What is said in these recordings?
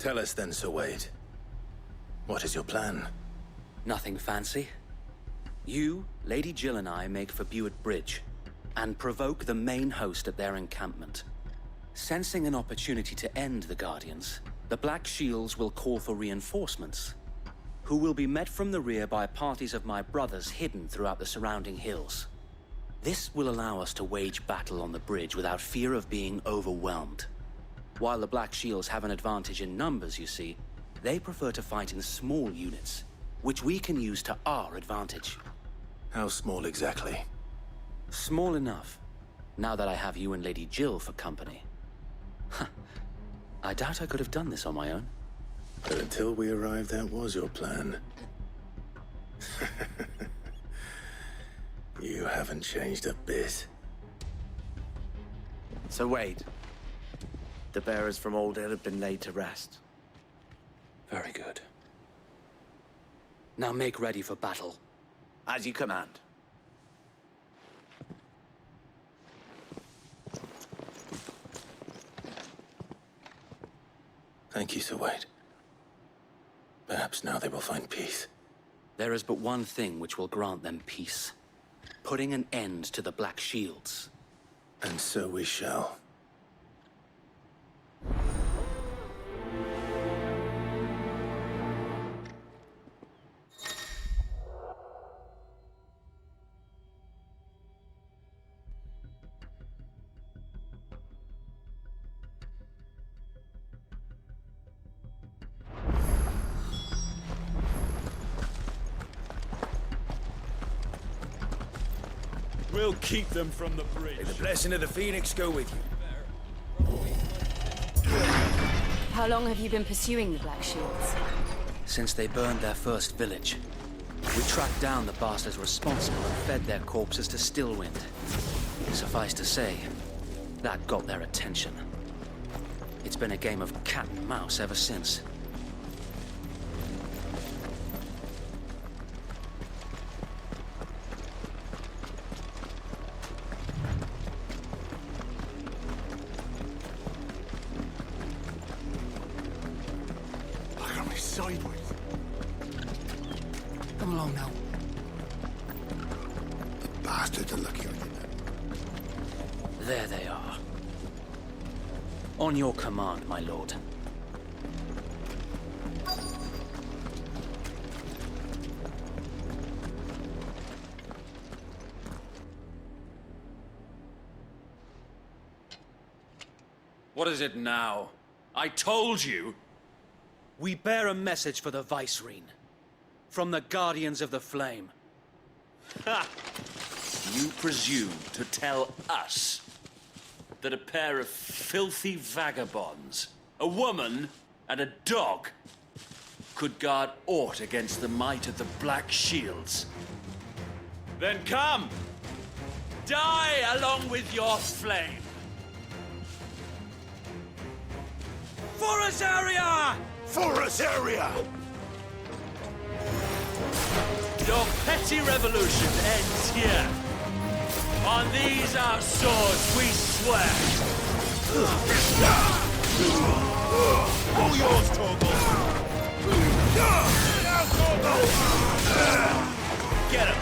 Tell us then, Sir Wade. What is your plan? Nothing fancy. You, Lady Jill and I make for Buett Bridge, and provoke the main host at their encampment. Sensing an opportunity to end the Guardians, the Black Shields will call for reinforcements, who will be met from the rear by parties of my brothers hidden throughout the surrounding hills. This will allow us to wage battle on the bridge without fear of being overwhelmed. While the Black Shields have an advantage in numbers, you see, they prefer to fight in small units, which we can use to our advantage. How small exactly? Small enough, now that I have you and Lady Jill for company. I doubt I could have done this on my own. But until we arrived, that was your plan. You haven't changed a bit. So Wade, the bearers from Old Hill have been laid to rest. Very good. Now make ready for battle. As you command. Thank you, Sir Wade. Perhaps now they will find peace. There is but one thing which will grant them peace. Putting an end to the Black Shields. And so we shall. We'll keep them from the bridge. May the blessing of the Phoenix go with you. How long have you been pursuing the Black Shields? Since they burned their first village. We tracked down the bastards responsible and fed their corpses to Stillwind. Suffice to say, that got their attention. It's been a game of cat and mouse ever since. Sideways. Come along now. The bastards are lucky I did that. There they are. On your command, my lord. What is it now? I told you! We bear a message for the Vicereine. From the Guardians of the Flame. Ha! You presume to tell us that a pair of filthy vagabonds, a woman and a dog, could guard aught against the might of the Black Shields? Then come! Die along with your flame! For Azaria! For us area! Your petty revolution ends here. On these our swords we swear. All yours, Torgal! Now, Torgal! Get him!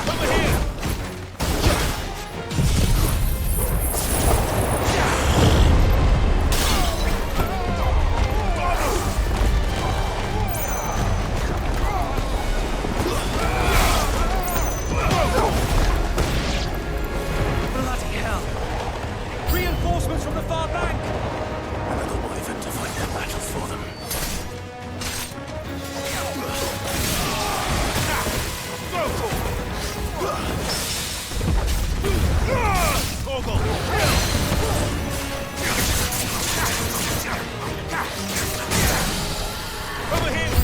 Over here! Bloody hell! Reinforcements from the far bank! Another wyvern to fight their battle for them. Over here!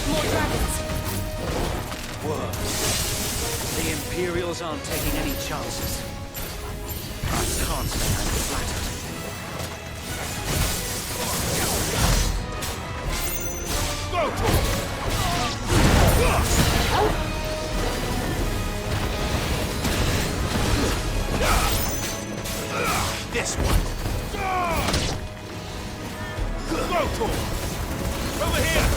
More dragons! Worse. The Imperials aren't taking any chances. I can't say I'm flattered. Over here!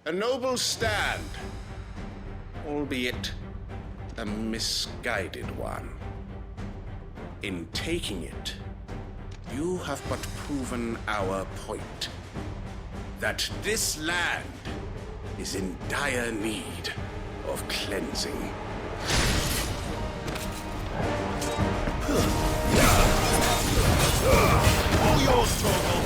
A noble stand, albeit a misguided one. In taking it, you have but proven our point. That this land is in dire need of cleansing. All yours, Torgal!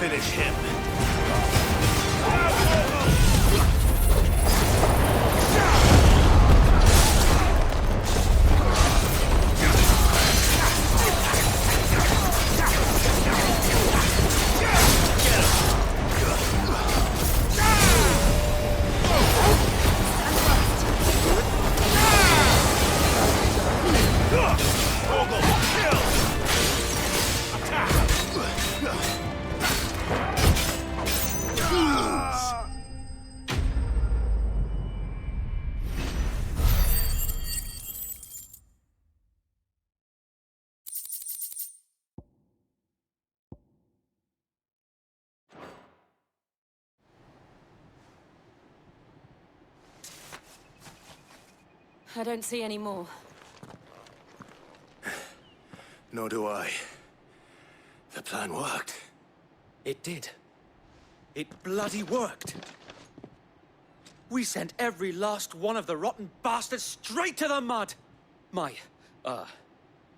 Finish him. I don't see any more. Nor do I. The plan worked. It did. It bloody worked. We sent every last one of the rotten bastards straight to the mud!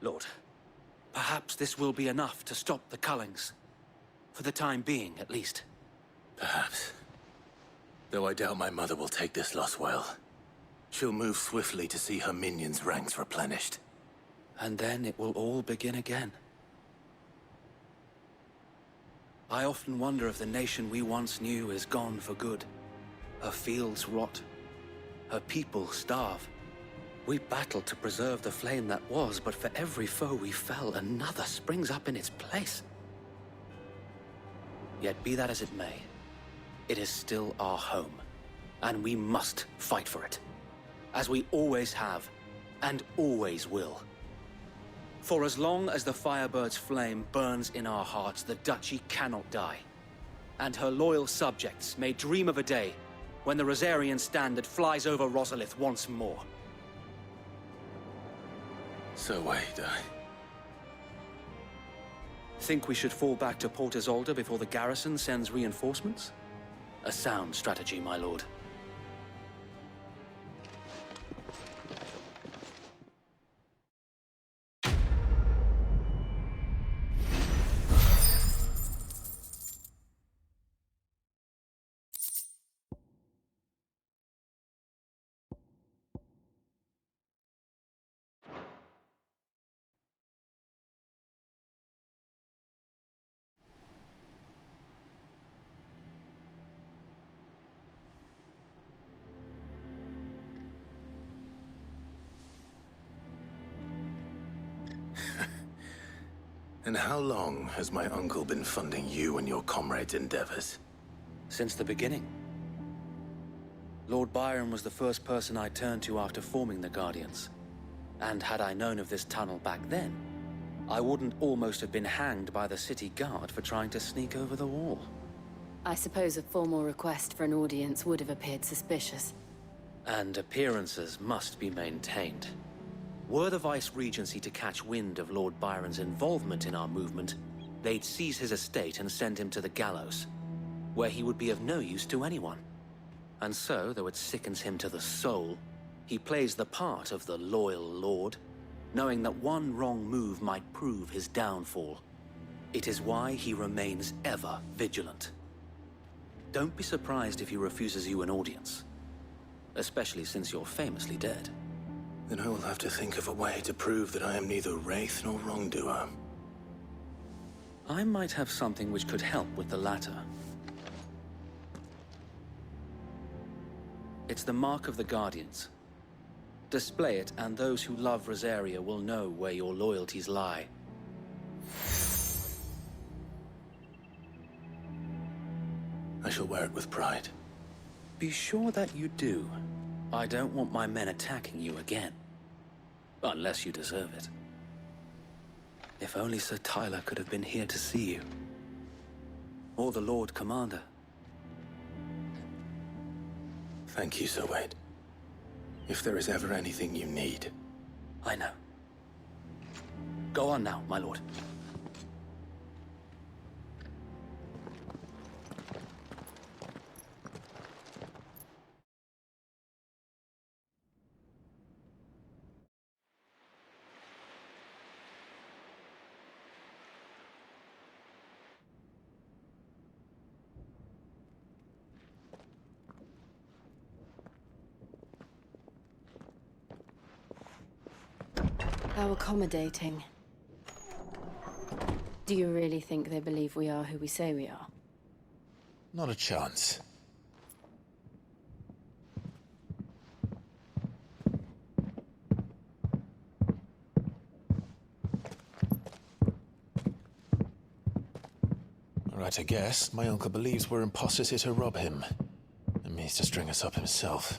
Lord, perhaps this will be enough to stop the Cullings. For the time being, at least. Perhaps. Though I doubt my mother will take this loss well. She'll move swiftly to see her minions' ranks replenished. And then it will all begin again. I often wonder if the nation we once knew is gone for good. Her fields rot. Her people starve. We battled to preserve the flame that was, but for every foe we fell, another springs up in its place. Yet be that as it may, it is still our home, and we must fight for it. As we always have, and always will. For as long as the Firebird's flame burns in our hearts, the Duchy cannot die. And her loyal subjects may dream of a day when the Rosarian standard flies over Rosalith once more. So wait, Think we should fall back to Port Isolde before the garrison sends reinforcements? A sound strategy, my lord. And how long has my uncle been funding you and your comrades' endeavors? Since the beginning. Lord Byron was the first person I turned to after forming the Guardians. And had I known of this tunnel back then, I wouldn't almost have been hanged by the city guard for trying to sneak over the wall. I suppose a formal request for an audience would have appeared suspicious. And appearances must be maintained. Were the Vice-Regency to catch wind of Lord Byron's involvement in our movement, they'd seize his estate and send him to the gallows, where he would be of no use to anyone. And so, though it sickens him to the soul, he plays the part of the loyal lord, knowing that one wrong move might prove his downfall. It is why he remains ever vigilant. Don't be surprised if he refuses you an audience, especially since you're famously dead. Then I will have to think of a way to prove that I am neither wraith nor wrongdoer. I might have something which could help with the latter. It's the mark of the Guardians. Display it, and those who love Rosaria will know where your loyalties lie. I shall wear it with pride. Be sure that you do. I don't want my men attacking you again. Unless you deserve it. If only Sir Tyler could have been here to see you. Or the Lord Commander. Thank you, Sir Wade. If there is ever anything you need. I know. Go on now, my lord. How accommodating. Do you really think they believe we are who we say we are? Not a chance. Right, I guess. My uncle believes we're imposters here to rob him. And means to string us up himself.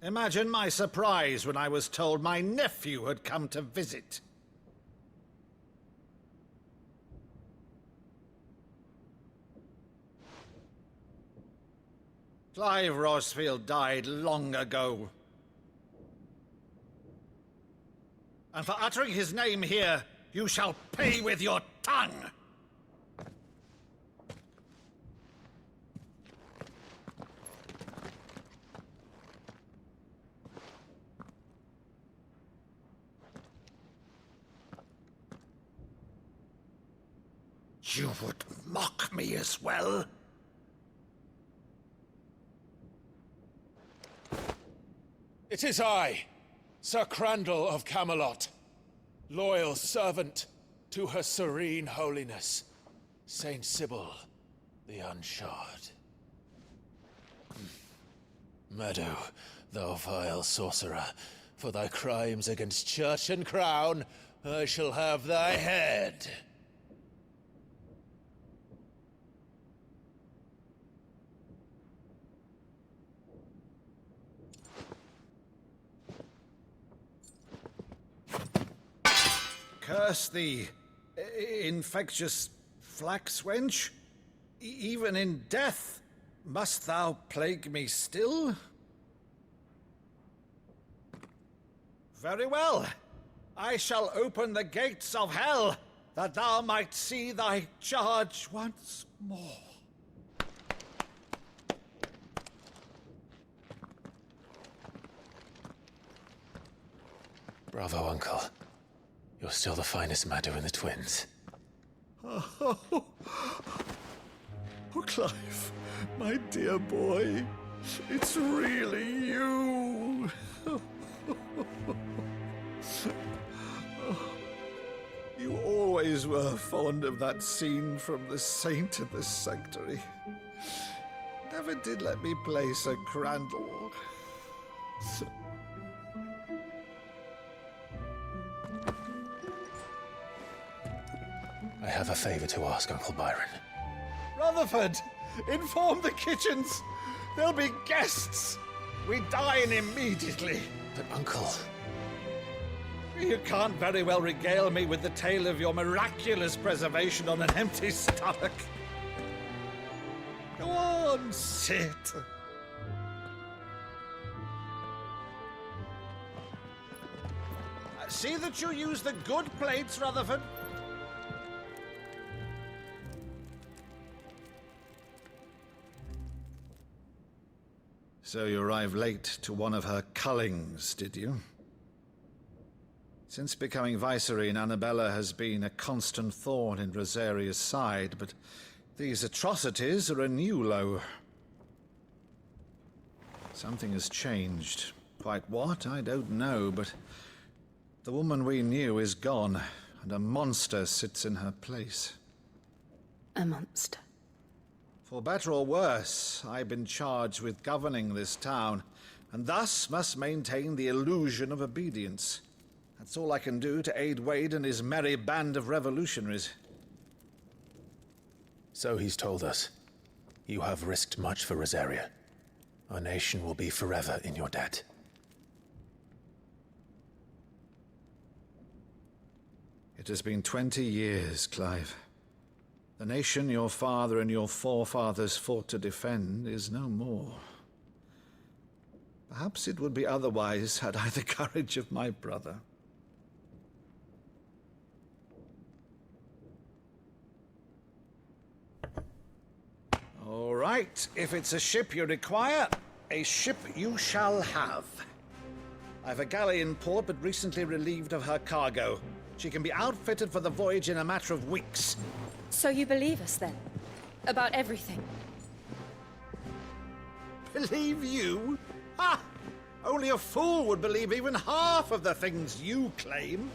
Imagine my surprise when I was told my nephew had come to visit. Clive Rosfield died long ago. And for uttering his name here, you shall pay with your tongue! You would mock me as well? It is I, Sir Crandall of Camelot, loyal servant to Her Serene Holiness, Saint Sybil the Unshod. Meadow, thou vile sorcerer, for thy crimes against church and crown, I shall have thy head. Curse thee, infectious flax wench. Even in death, must thou plague me still? Very well. I shall open the gates of hell, that thou might see thy charge once more. Bravo, Uncle. You're still the finest Maddu in the twins. Oh, Clive, my dear boy, it's really you. You always were fond of that scene from The Saint in the Sanctuary. Never did let me play Sir Crandall. I have a favor to ask, Uncle Byron. Rutherford, inform the kitchens. There'll be guests. We dine immediately. But, Uncle... You can't very well regale me with the tale of your miraculous preservation on an empty stomach. Go on, sit. See that you use the good plates, Rutherford. So you arrived late to one of her cullings, did you? Since becoming Vicereine, Annabella has been a constant thorn in Rosaria's side, but these atrocities are a new low. Something has changed. Quite what, I don't know, but the woman we knew is gone, and a monster sits in her place. A monster. For better or worse, I've been charged with governing this town, and thus must maintain the illusion of obedience. That's all I can do to aid Wade and his merry band of revolutionaries. So he's told us. You have risked much for Rosaria. Our nation will be forever in your debt. It has been 20 years, Clive. The nation your father and your forefathers fought to defend is no more. Perhaps it would be otherwise had I the courage of my brother. All right, if it's a ship you require, a ship you shall have. I've a galley in port, but recently relieved of her cargo. She can be outfitted for the voyage in a matter of weeks. So you believe us then? About everything? Believe you? Ha! Only a fool would believe even half of the things you claim.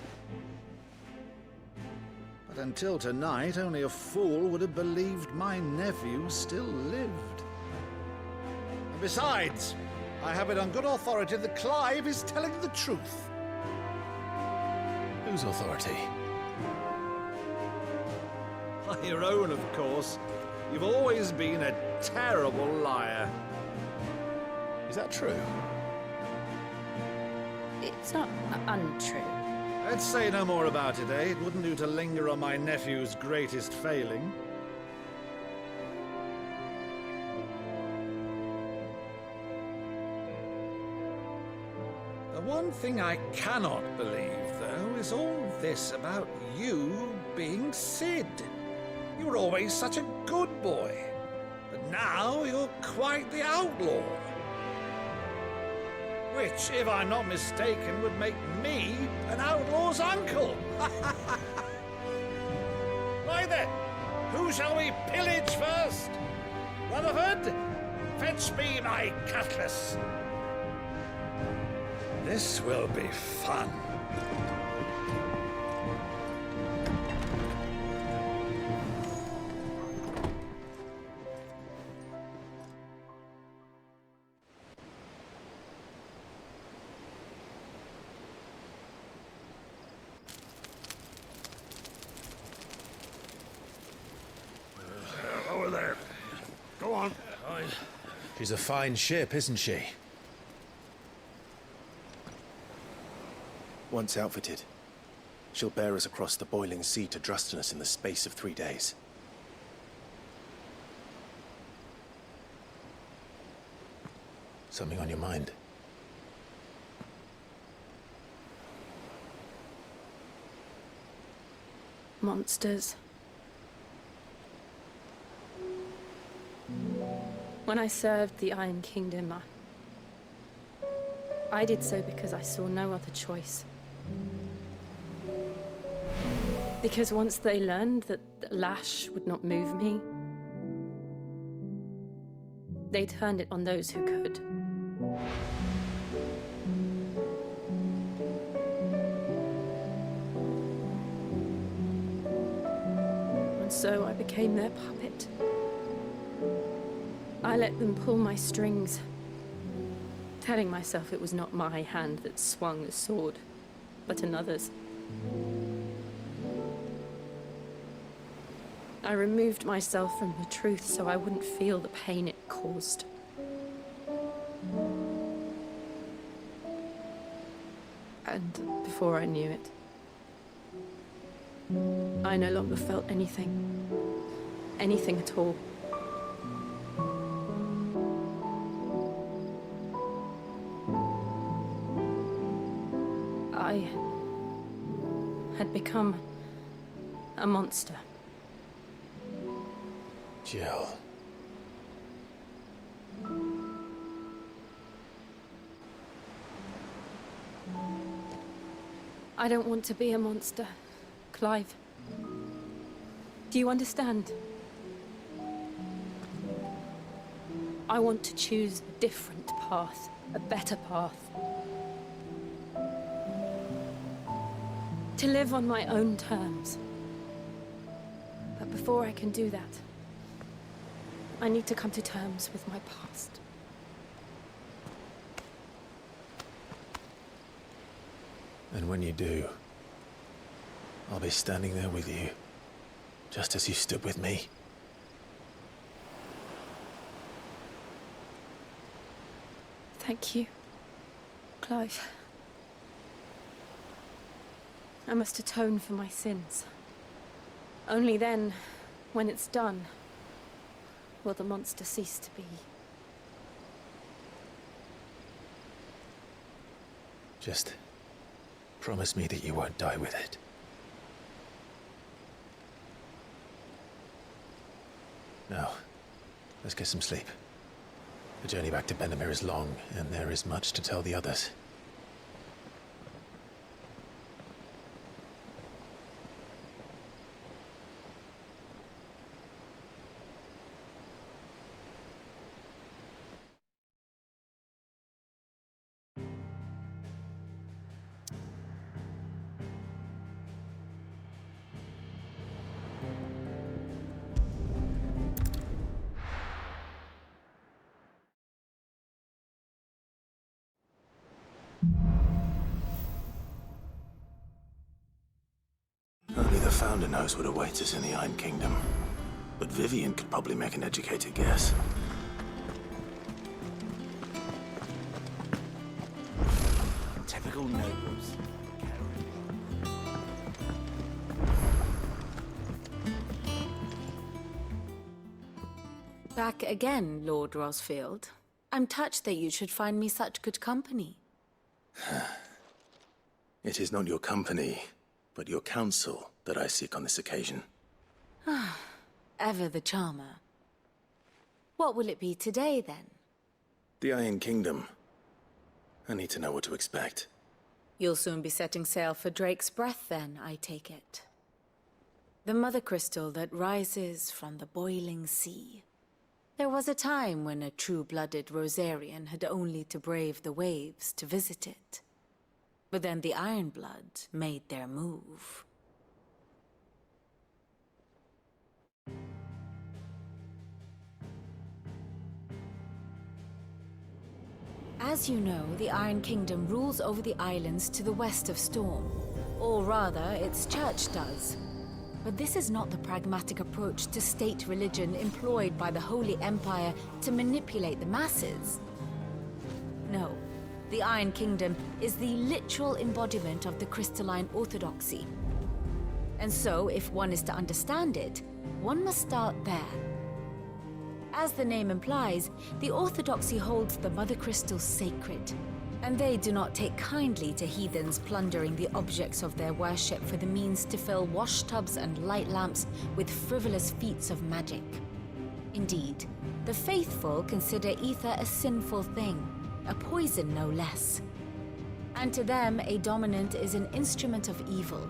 But until tonight, only a fool would have believed my nephew still lived. And besides, I have it on good authority that Clive is telling the truth. Whose authority? Your own, of course. You've always been a terrible liar. Is that true? It's not untrue. Let's say no more about it, eh? It wouldn't do to linger on my nephew's greatest failing. The one thing I cannot believe, though, is all this about you being Sid. You were always such a good boy, but now you're quite the outlaw. Which, if I'm not mistaken, would make me an outlaw's uncle. Why then, who shall we pillage first? Rutherford, fetch me my cutlass. This will be fun. Over there. Go on. She's a fine ship, isn't she? Once outfitted, she'll bear us across the boiling sea to Drustinus in the space of 3 days. Something on your mind? Monsters. When I served the Iron Kingdom, I did so because I saw no other choice. Because once they learned that the lash would not move me, they turned it on those who could. And so I became their puppet. I let them pull my strings, telling myself it was not my hand that swung the sword, but another's. I removed myself from the truth so I wouldn't feel the pain it caused. And before I knew it, I no longer felt anything. Anything at all. I had become a monster. Jill. I don't want to be a monster, Clive. Do you understand? I want to choose a different path, a better path. To live on my own terms. But before I can do that, I need to come to terms with my past. And when you do, I'll be standing there with you, just as you stood with me. Thank you, Clive. I must atone for my sins. Only then, when it's done, will the monster cease to be. Just promise me that you won't die with it. Now, let's get some sleep. The journey back to Benamir is long, and there is much to tell the others. Only the Founder knows what awaits us in the Iron Kingdom. But Vivian could probably make an educated guess. Typical nobles. Back again, Lord Rosfield. I'm touched that you should find me such good company. It is not your company, but your counsel that I seek on this occasion. Ever the charmer. What will it be today, then? The Iron Kingdom. I need to know what to expect. You'll soon be setting sail for Drake's Breath, then, I take it. The mother crystal that rises from the boiling sea. There was a time when a true-blooded Rosarian had only to brave the waves to visit it. But then the Ironblood made their move. As you know, the Iron Kingdom rules over the islands to the west of Storm. Or rather, its church does. But this is not the pragmatic approach to state religion employed by the Holy Empire to manipulate the masses. No, the Iron Kingdom is the literal embodiment of the crystalline orthodoxy. And so, if one is to understand it, one must start there. As the name implies, the orthodoxy holds the Mother Crystals sacred, and they do not take kindly to heathens plundering the objects of their worship for the means to fill washtubs and light lamps with frivolous feats of magic. Indeed, the faithful consider ether a sinful thing, a poison no less. And to them, a dominant is an instrument of evil,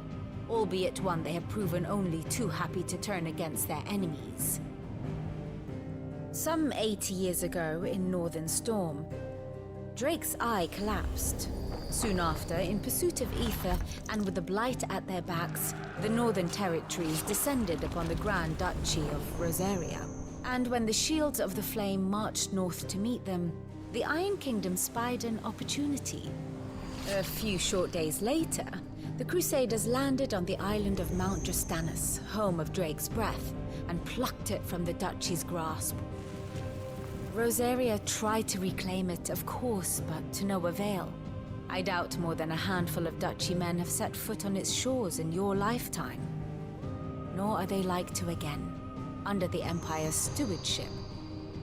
albeit one they have proven only too happy to turn against their enemies. Some 80 years ago, in Northern Storm, Drake's eye collapsed. Soon after, in pursuit of ether, and with the Blight at their backs, the Northern Territories descended upon the Grand Duchy of Rosaria. And when the Shields of the Flame marched north to meet them, the Iron Kingdom spied an opportunity. A few short days later, the Crusaders landed on the island of Mount Justanus, home of Drake's Breath, and plucked it from the Duchy's grasp. Rosaria tried to reclaim it, of course, but to no avail. I doubt more than a handful of Duchy men have set foot on its shores in your lifetime. Nor are they like to again, under the Empire's stewardship,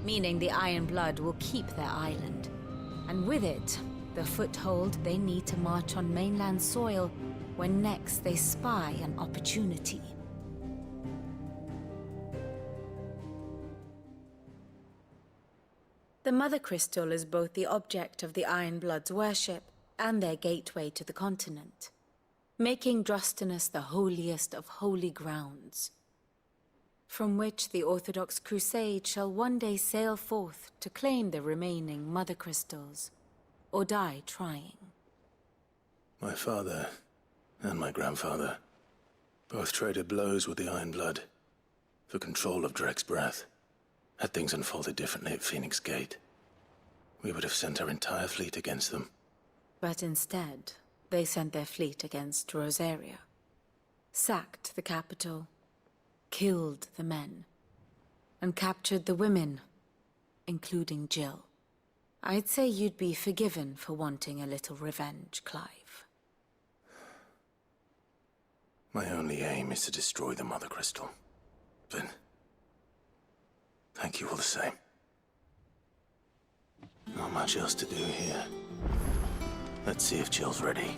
meaning the Iron Blood will keep their island. And with it, the foothold they need to march on mainland soil when next they spy an opportunity. The Mother Crystal is both the object of the Iron Blood's worship and their gateway to the continent, making Drustinus the holiest of holy grounds, from which the Orthodox Crusade shall one day sail forth to claim the remaining Mother Crystals, or die trying. My father and my grandfather both traded blows with the Iron Blood for control of Drek's breath. Had things unfolded differently at Phoenix Gate, we would have sent our entire fleet against them. But instead, they sent their fleet against Rosaria, sacked the capital, killed the men, and captured the women, including Jill. I'd say you'd be forgiven for wanting a little revenge, Clive. My only aim is to destroy the Mother Crystal. But thank you all the same. Not much else to do here. Let's see if Jill's ready.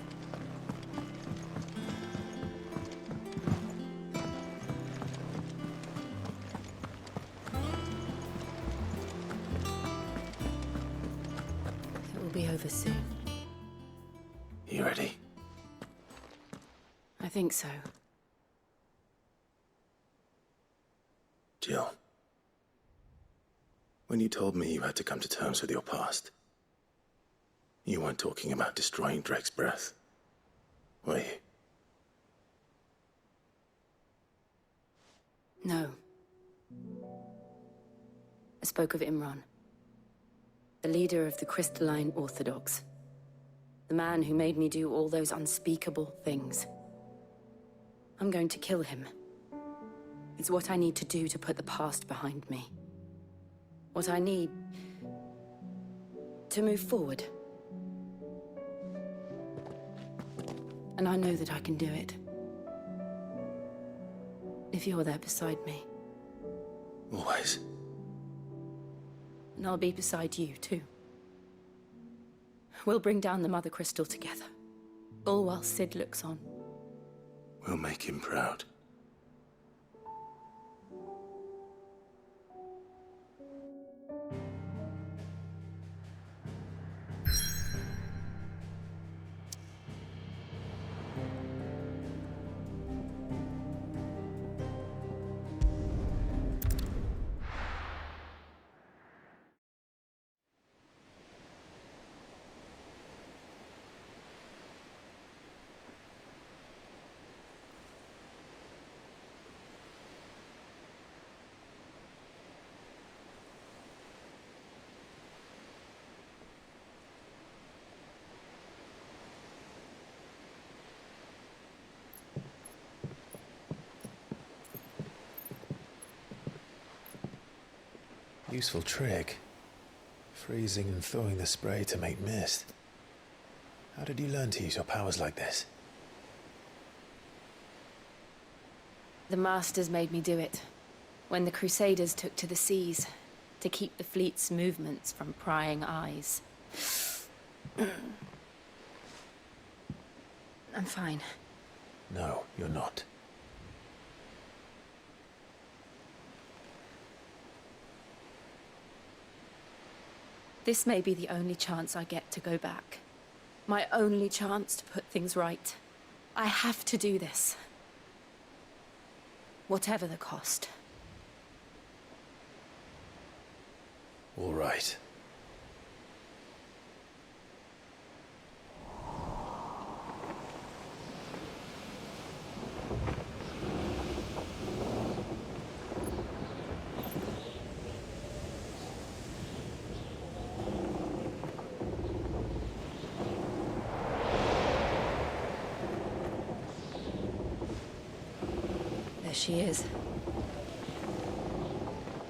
It will be over soon. You ready? I think so. Jill. When you told me you had to come to terms with your past, you weren't talking about destroying Drek's breath, were you? No. I spoke of Imran, the leader of the Crystalline Orthodox. The man who made me do all those unspeakable things. I'm going to kill him. It's what I need to do to put the past behind me. What I need to move forward. And I know that I can do it. If you're there beside me. Always. And I'll be beside you, too. We'll bring down the Mother Crystal together. All while Sid looks on. We'll make him proud. Useful trick. Freezing and thawing the spray to make mist. How did you learn to use your powers like this? The Masters made me do it. When the Crusaders took to the seas, to keep the fleet's movements from prying eyes. I'm fine. No, you're not. This may be the only chance I get to go back. My only chance to put things right. I have to do this. Whatever the cost. All right. There she is.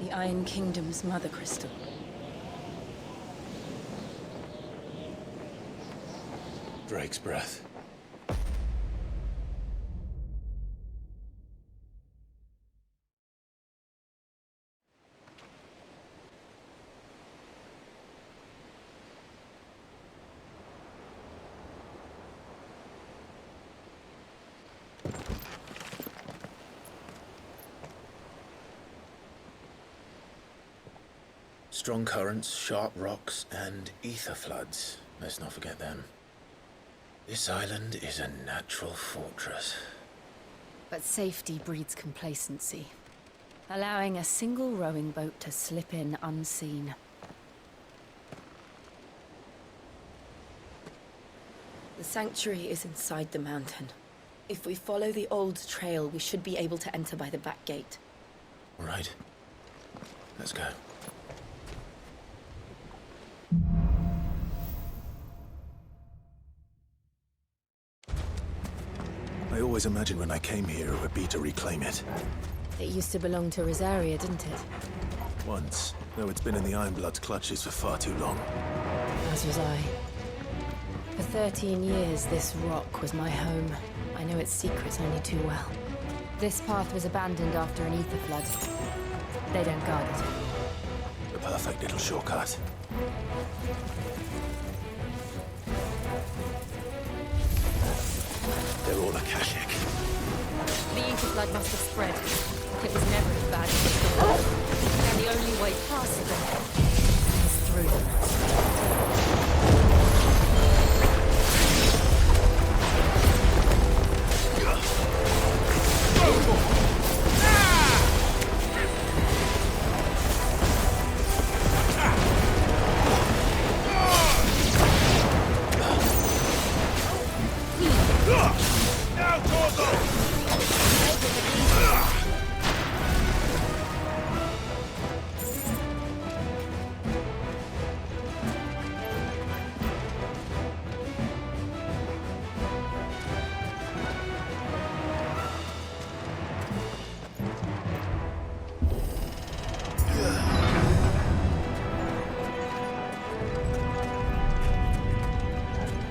The Iron Kingdom's Mother Crystal. Drake's breath. Strong currents, sharp rocks, and aether floods. Let's not forget them. This island is a natural fortress. But safety breeds complacency, allowing a single rowing boat to slip in unseen. The sanctuary is inside the mountain. If we follow the old trail, we should be able to enter by the back gate. All right. Let's go. I always imagined when I came here it would be to reclaim it. It used to belong to Rosaria, didn't it? Once, though it's been in the Ironblood's clutches for far too long. As was I. For 13 years, this rock was my home. I know its secrets only too well. This path was abandoned after an aether flood. They don't guard it. The perfect little shortcut. They're all Akashic. The aether flood must have spread. It was never as bad as before. And the only way past them is through them.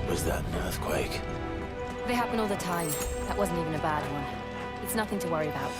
Was that an earthquake? They happen all the time. That wasn't even a bad one. It's nothing to worry about.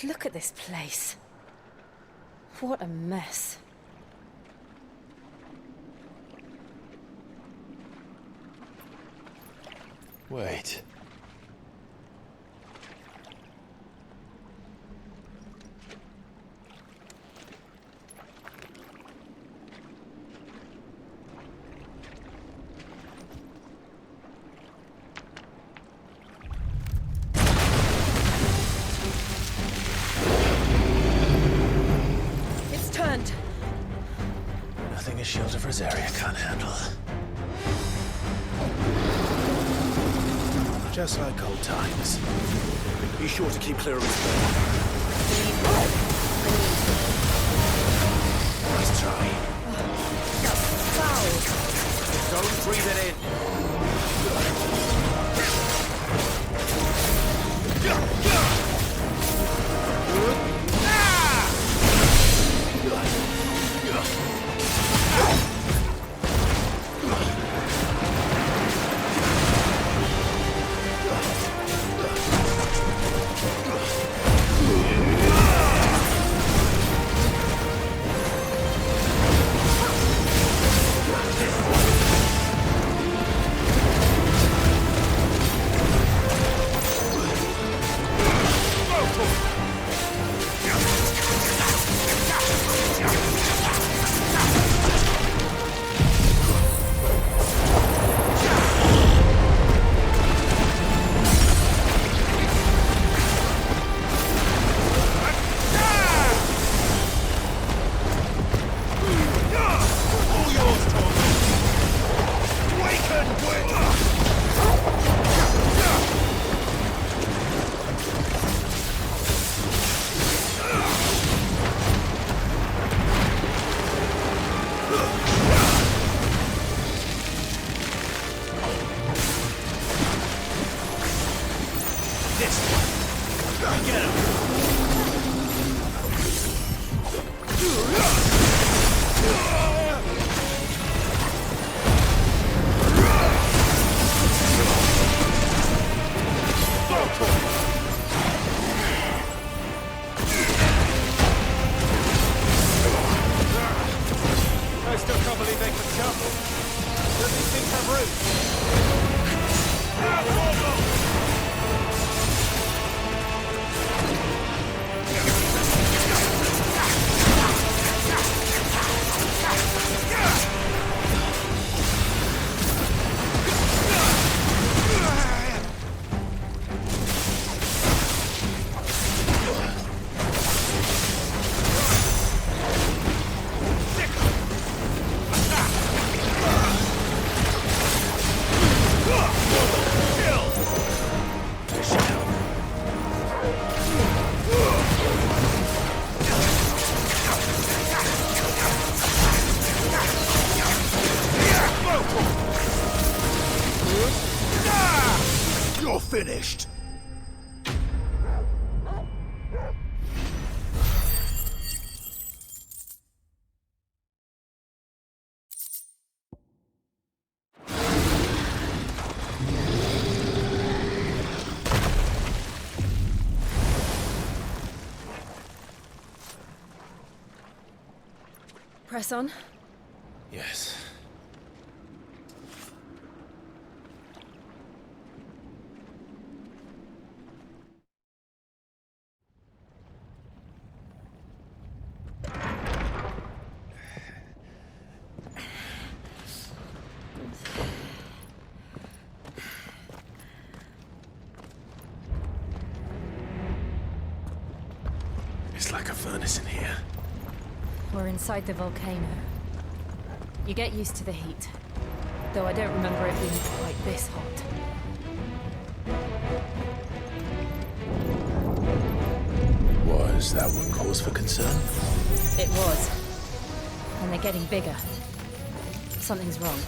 Look at this place. What a mess. Wait. It's turned. Nothing a shield of Rosaria can't handle. Just like old times. Be sure to keep clear of his way. Nice try. Don't breathe it in. I still can't believe they could jump. Don't these things have roots? You're finished! Press on. Yes. It's like a furnace in here. We're inside the volcano. You get used to the heat. Though I don't remember it being quite this hot. Was that one cause for concern? It was. And they're getting bigger. Something's wrong.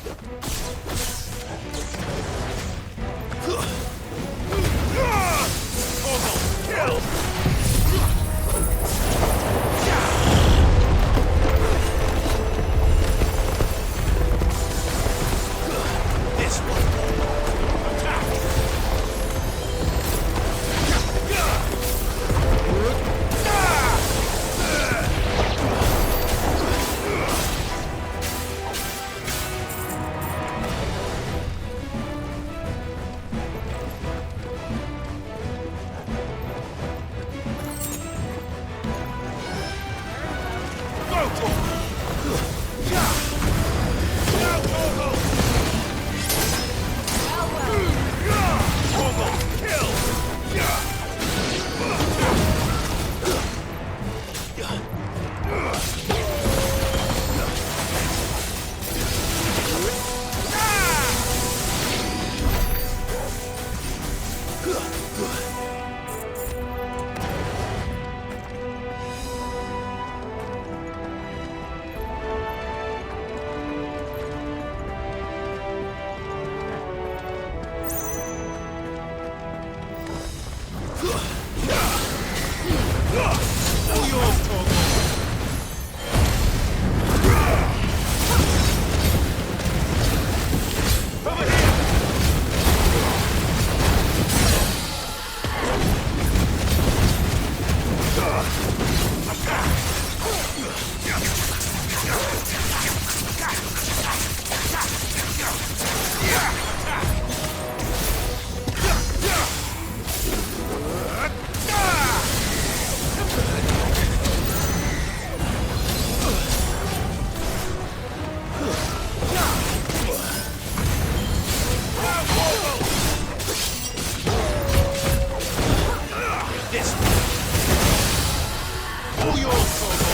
All yours, Torgal. Over here! All yours, Torgal.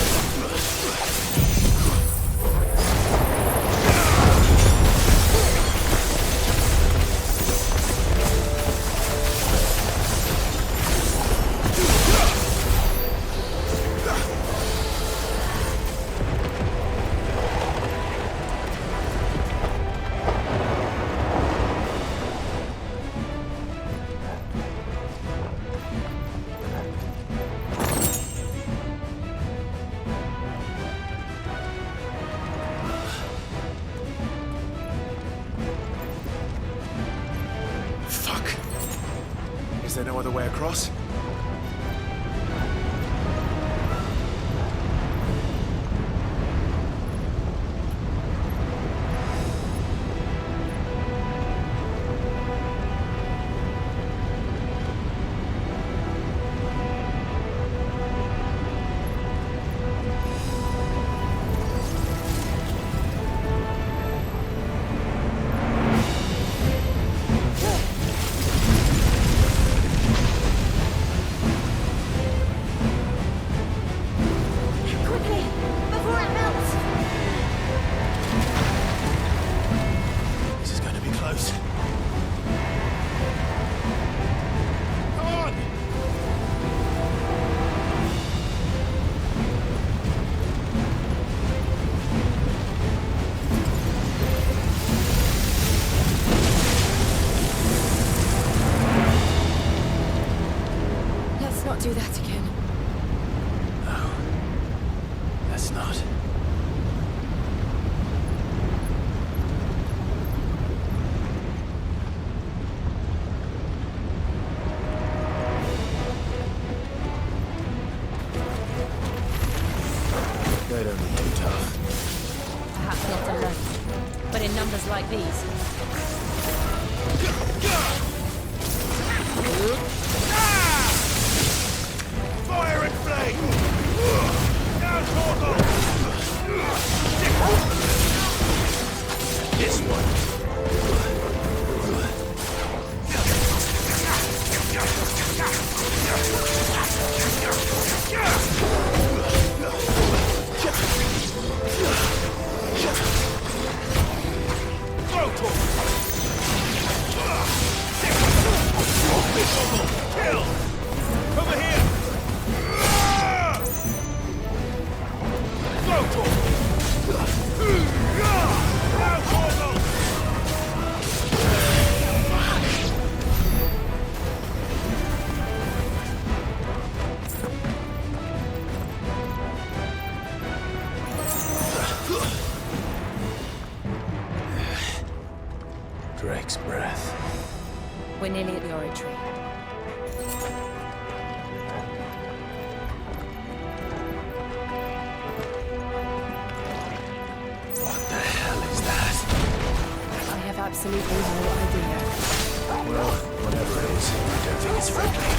Fuck. Is there no other way across? Quickly, before it melts! This is going to be close. Come on! Let's not do that again. Let's not. They don't need too tough. Perhaps not alone, but in numbers like these. Fire and flame! Now, Torgal! This one. Go, Torgal! Kill! Over here! Go, Torgal! Now, Torgal! Drake's breath. We're nearly at the oratory. What the hell is that? I have absolutely no idea. Well, whatever it is, I don't think it's friendly.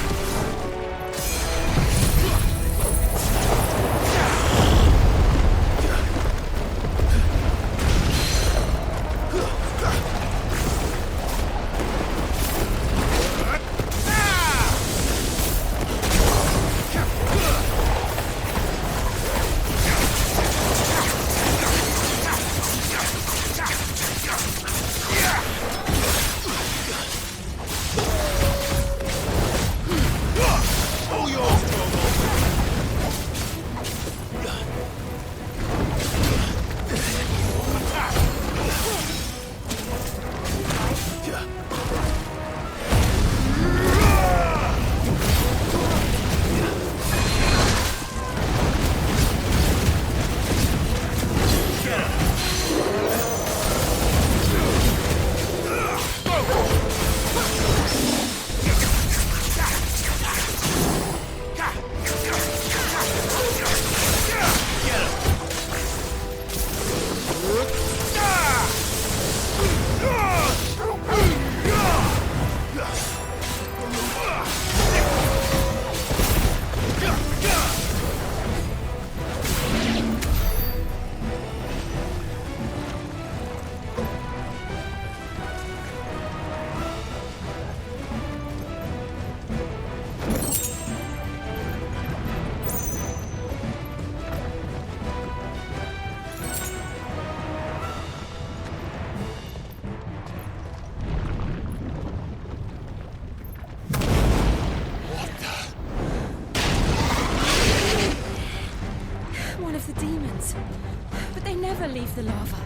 never leave the lava.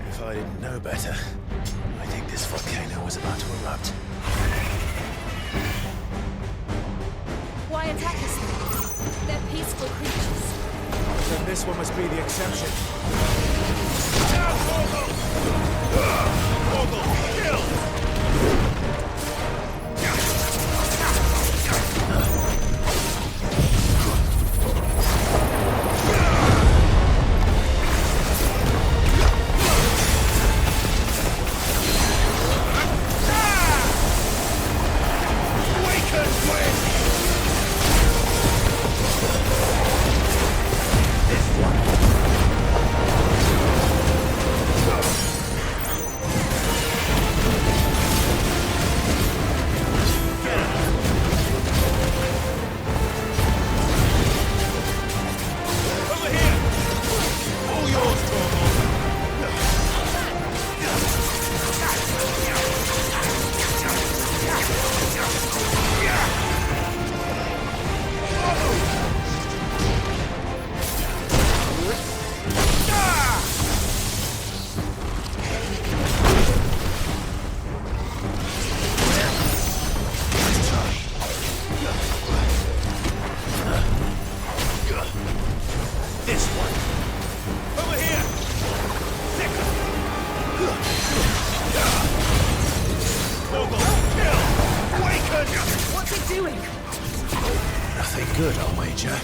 If I didn't know better, I think this volcano was about to erupt. Why attack us then? They're peaceful creatures. Then this one must be the exception. Good, I'll wager.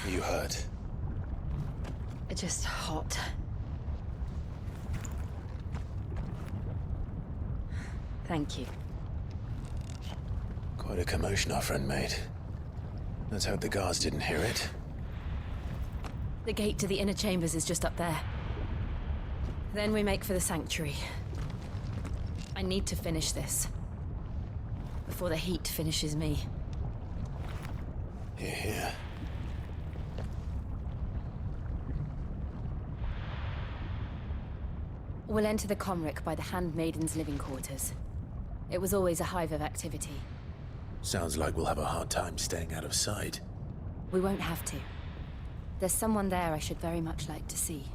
You hurt? Just hot. Thank you. Quite a commotion our friend made. Let's hope the guards didn't hear it. The gate to the inner chambers is just up there. Then we make for the sanctuary. I need to finish this. Before the heat finishes me. Hear, hear. We'll enter the Comric by the Handmaiden's living quarters. It was always a hive of activity. Sounds like we'll have a hard time staying out of sight. We won't have to. There's someone there I should very much like to see.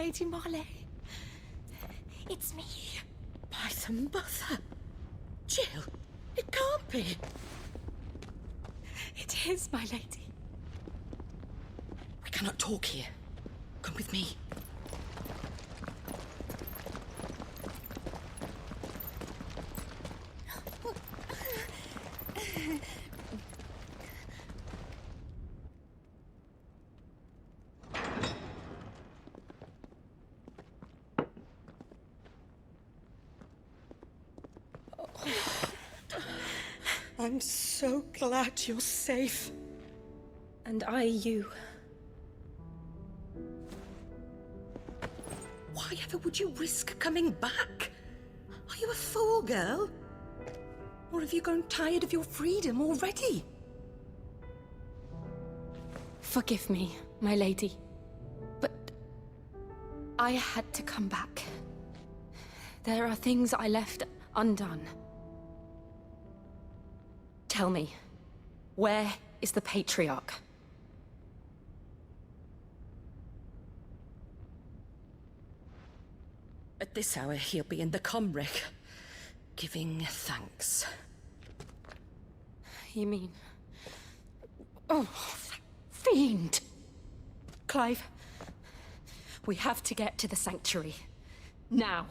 Lady Marley. It's me. By the mother. Jill, it can't be. It is, my lady. We cannot talk here. Come with me. I'm so glad you're safe. And I you. Why ever would you risk coming back? Are you a fool, girl? Or have you grown tired of your freedom already? Forgive me, my lady. But I had to come back. There are things I left undone. Tell me, where is the Patriarch? At this hour, he'll be in the comwreck, giving thanks. You mean... Oh, that fiend! Clive, we have to get to the sanctuary. Now.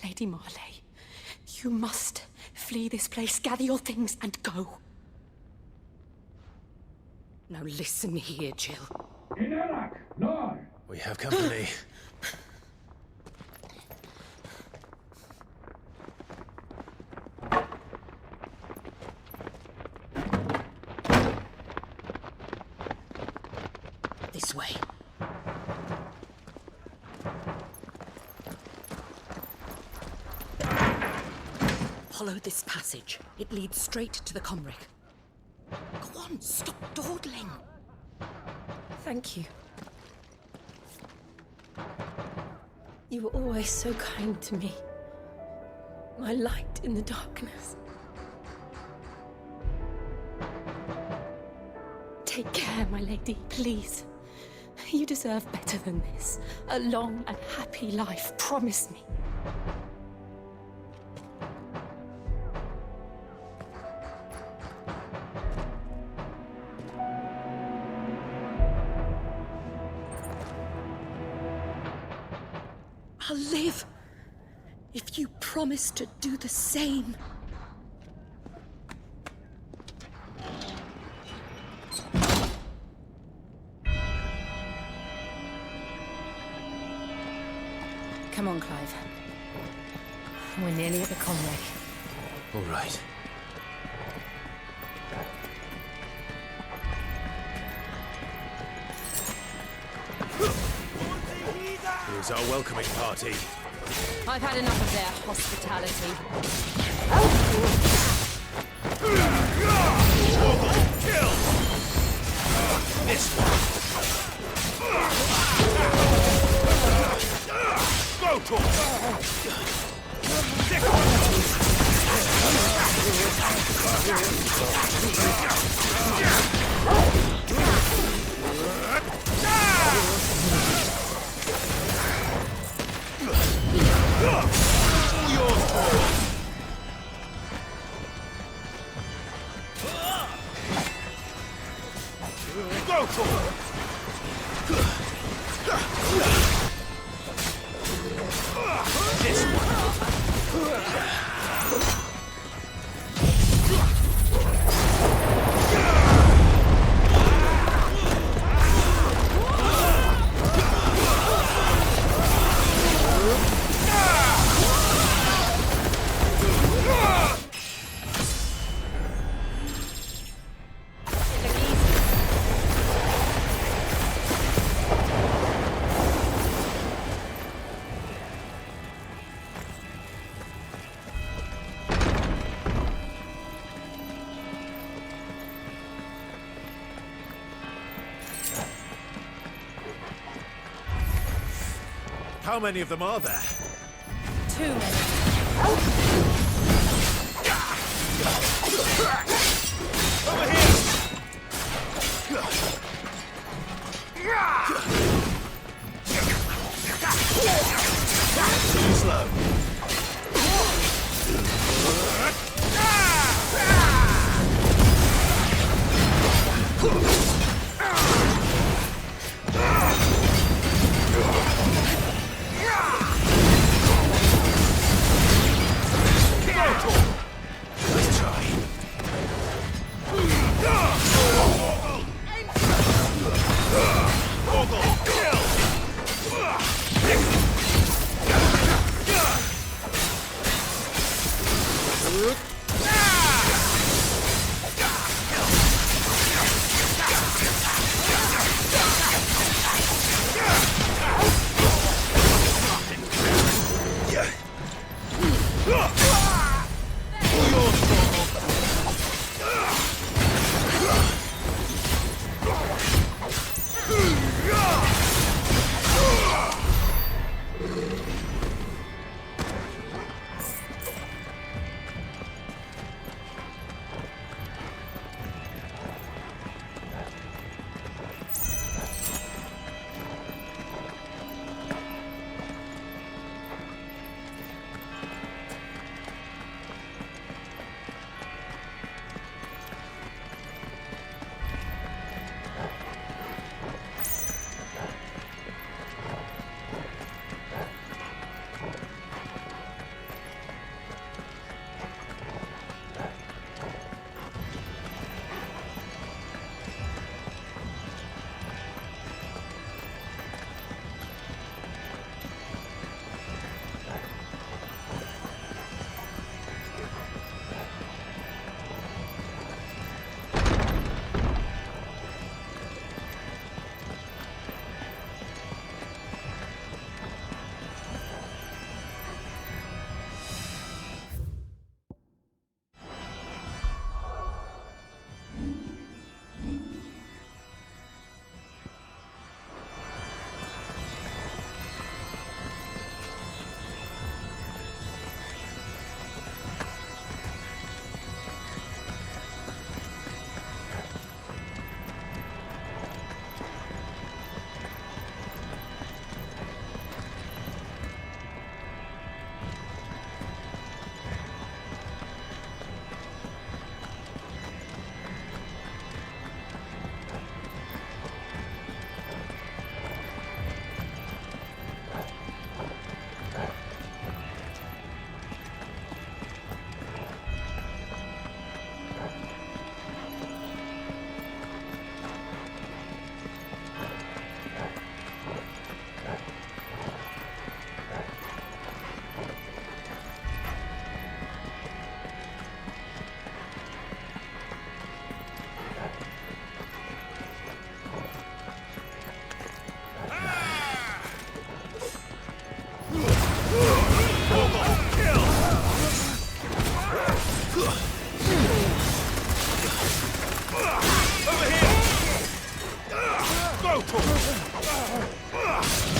Lady Marley, you must flee this place, gather your things, and go. Now listen here, Jill. We have company. This way. Follow this passage. It leads straight to the comwreck. Go on, stop dawdling. Thank you. You were always so kind to me. My light in the darkness. Take care, my lady, please. You deserve better than this. A long and happy life, promise me. I'll live if you promise to do the same. Come on, Clive. We're nearly at the comwreck. All right. Here's our welcoming party. I've had enough of their hospitality. Kill! This one! Go to How many of them are there? Too many. Over here!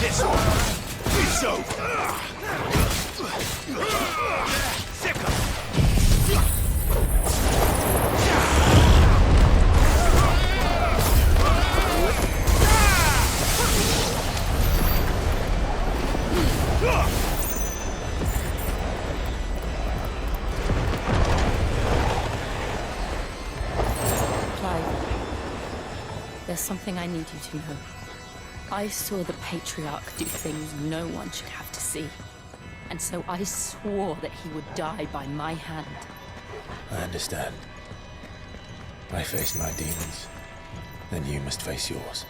This one is over. Sicker. There's something I need you to know. I saw the Patriarch do things no one should have to see. And so I swore that he would die by my hand. I understand. I faced my demons. Then you must face yours.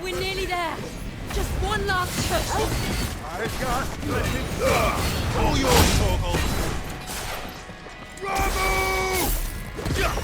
We're nearly there. Just one last push. All yours, Torgal. Bravo! Kill!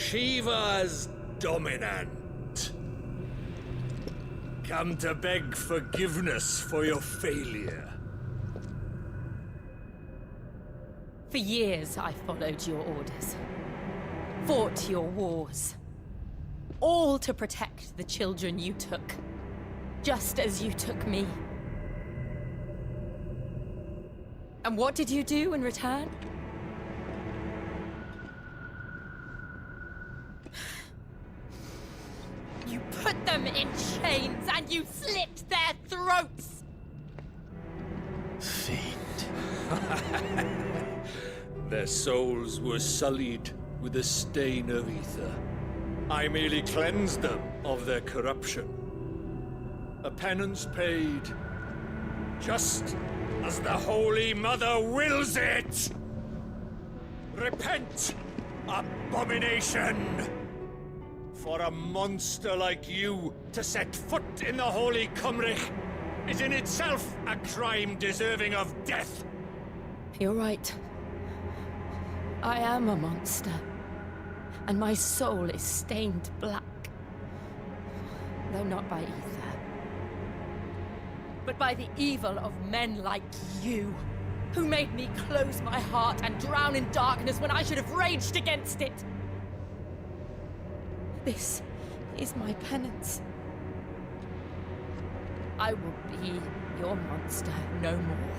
Shiva's dominant. Come to beg forgiveness for your failure. For years, I followed your orders. Fought your wars. All to protect the children you took. Just as you took me. And what did you do in return? You put them in chains and you slit their throats! Fiend. Their souls were sullied with a stain of aether. I merely cleansed them of their corruption. A penance paid, just as the Holy Mother wills it! Repent, abomination! For a monster like you to set foot in the Holy Cymric is in itself a crime deserving of death! You're right. I am a monster. And my soul is stained black. Though not by ether. But by the evil of men like you, who made me close my heart and drown in darkness when I should have raged against it. This is my penance. I will be your monster no more.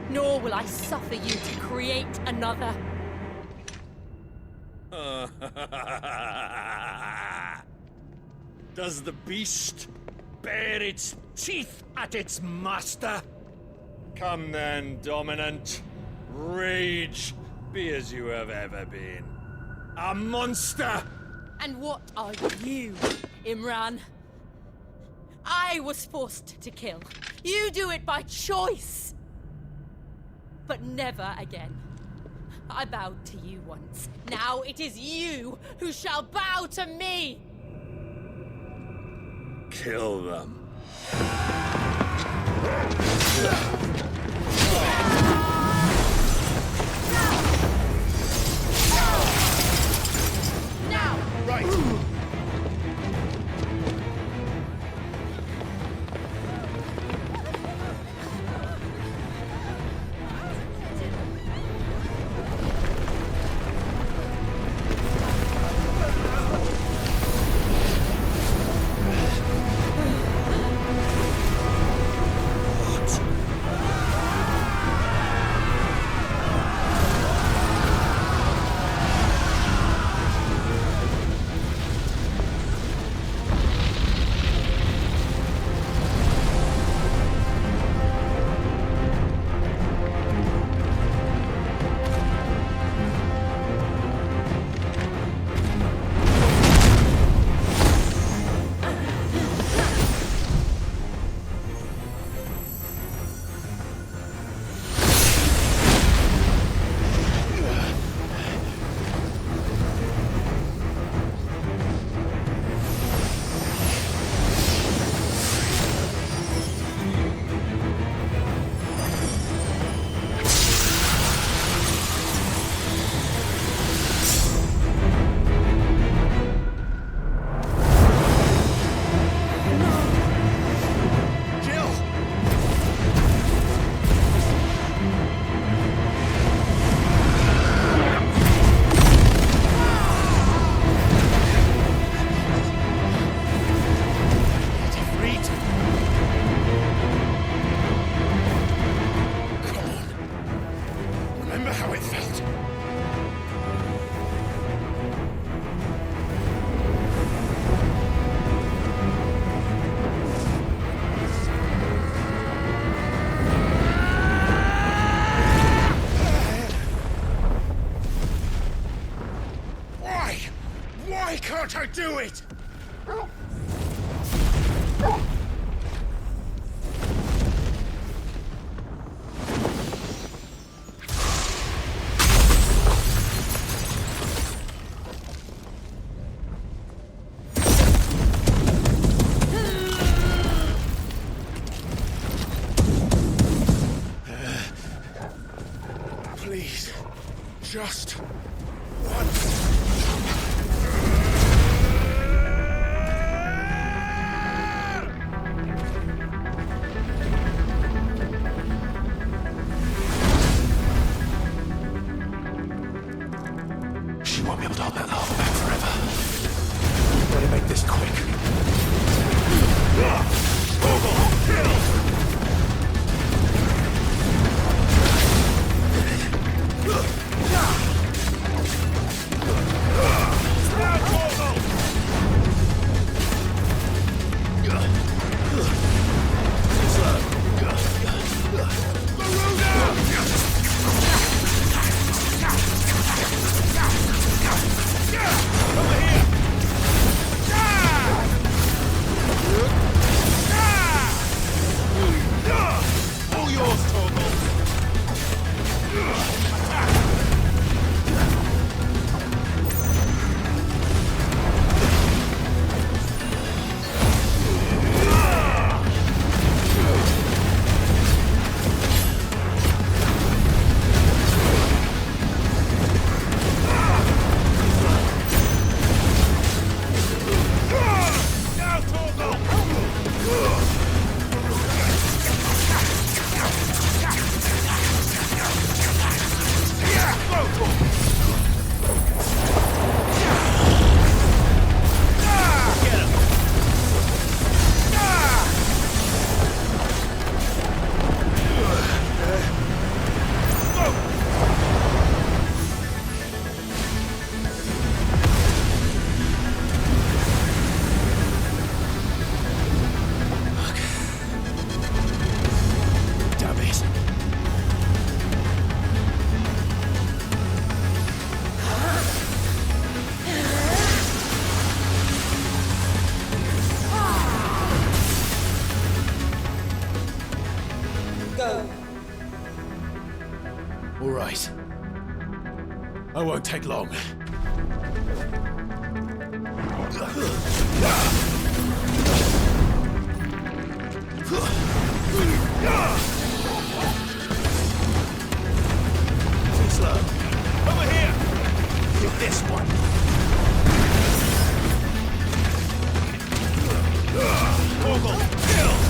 Nor will I suffer you to create another. Does the beast bare its teeth at its master? Come then, dominant. Rage, be as you have ever been. A monster! And what are you, Imran? I was forced to kill. You do it by choice. But never again. I bowed to you once. Now it is you who shall bow to me! Kill them. Now! Right! Can't I do it? Please, just one I won't take long. Too slow. Over here! Hit this one. Morgul, kill!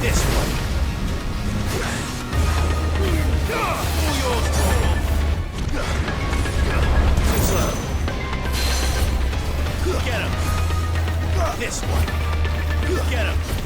This one. All yours, Too slow. Get him. This one. Get him.